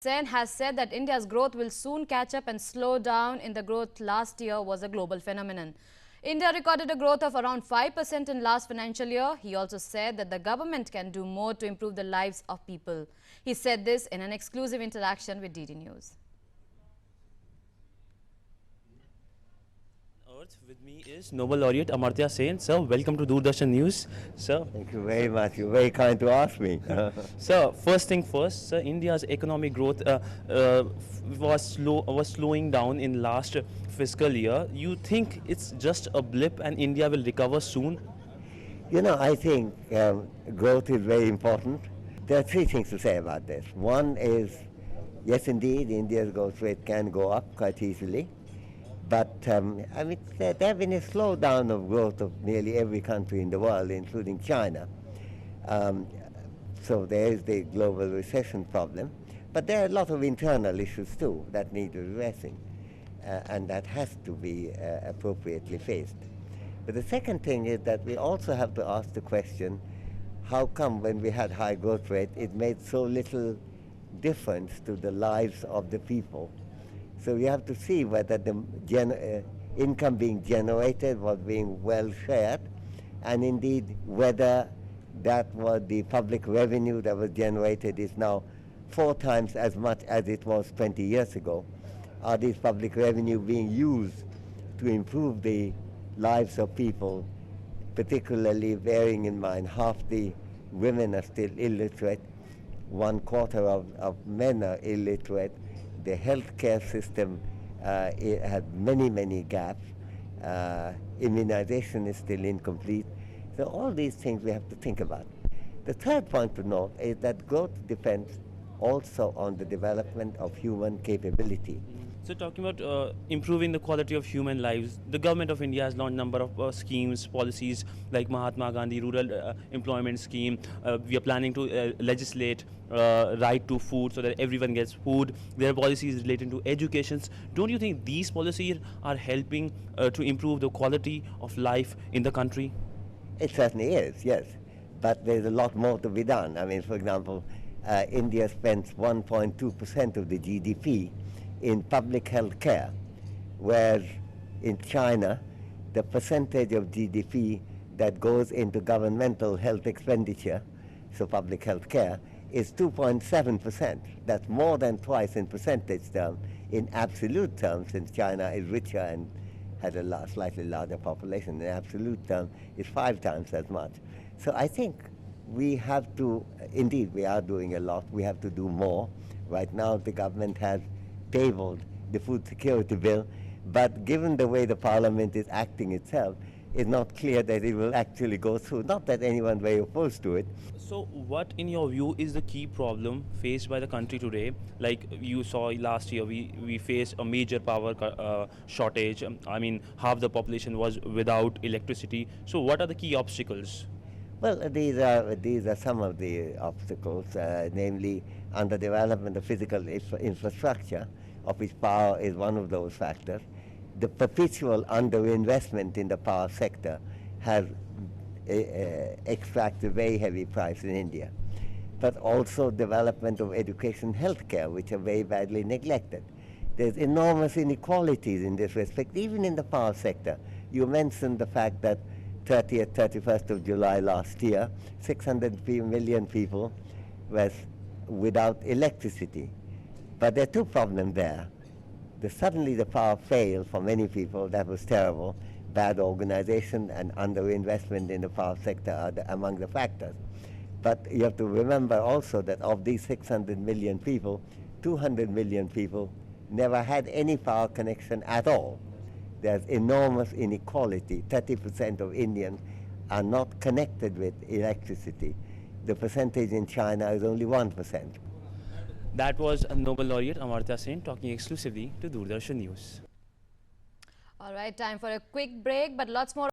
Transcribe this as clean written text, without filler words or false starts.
Sen has said that India's growth will soon catch up and slow down in the growth last year was a global phenomenon. India recorded a growth of around 5% in last financial year. He also said that the government can do more to improve the lives of people. He said this in an exclusive interaction with DD News. With me is Nobel Laureate Amartya Sen. Sir, welcome to Doordarshan News. Sir, Thank you very much. You're very kind to ask me. sir, first thing first, sir, India's economic growth was slowing down in last fiscal year. You think it's just a blip and India will recover soon? I think growth is very important. There are three things to say about this. One is, yes, indeed, India's growth rate can go up quite easily. But there have been a slowdown of growth of nearly every country in the world, including China. So there is the global recession problem. But there are a lot of internal issues too that need addressing, and that has to be appropriately faced. But the second thing is that we also have to ask the question, how come when we had high growth rate, it made so little difference to the lives of the people? So we have to see whether the income being generated was being well shared, and indeed whether that was the public revenue that was generated is now 4 times as much as it was 20 years ago. Are these public revenue being used to improve the lives of people, particularly bearing in mind half the women are still illiterate, 1/4 of men are illiterate. The healthcare system it has many gaps. Immunization is still incomplete. So all these things we have to think about. The third point to note is that growth depends also on the development of human capability. So talking about improving the quality of human lives, the government of India has launched a number of schemes, policies like Mahatma Gandhi Rural Employment Scheme. We are planning to legislate right to food so that everyone gets food. There are policies related to education. Don't you think these policies are helping to improve the quality of life in the country? It certainly is, yes. But there's a lot more to be done. I mean, for example, India spends 1.2% of the GDP in public health care, whereas in China, the percentage of GDP that goes into governmental health expenditure, so public health care, is 2.7%. That's more than twice in percentage terms. In absolute terms, since China is richer and has a slightly larger population, in absolute terms, it's 5 times as much. So I think we have to, indeed, we are doing a lot. We have to do more. Right now, the government has tabled the food security bill, but given the way the parliament is acting itself, it's not clear that it will actually go through. Not that anyone very opposed to it. So what in your view is the key problem faced by the country today? Like you saw last year, we faced a major power shortage. I mean, half the population was without electricity. So what are the key obstacles? Well, these are some of the obstacles, namely underdevelopment of physical infrastructure, of which power is one of those factors. The perpetual underinvestment in the power sector has extracted a very heavy price in India. But also development of education and healthcare, which are very badly neglected. There's enormous inequalities in this respect, even in the power sector. You mentioned the fact that 30th, 31st of July last year, 600 million people were without electricity. But there are 2 problems there. Suddenly the power failed for many people. That was terrible. Bad organization and underinvestment in the power sector are among the factors. But you have to remember also that of these 600 million people, 200 million people never had any power connection at all. There's enormous inequality. 30% of Indians are not connected with electricity. The percentage in China is only 1%. That was Nobel Laureate Amartya Sen talking exclusively to Doordarshan News. All right, time for a quick break, but lots more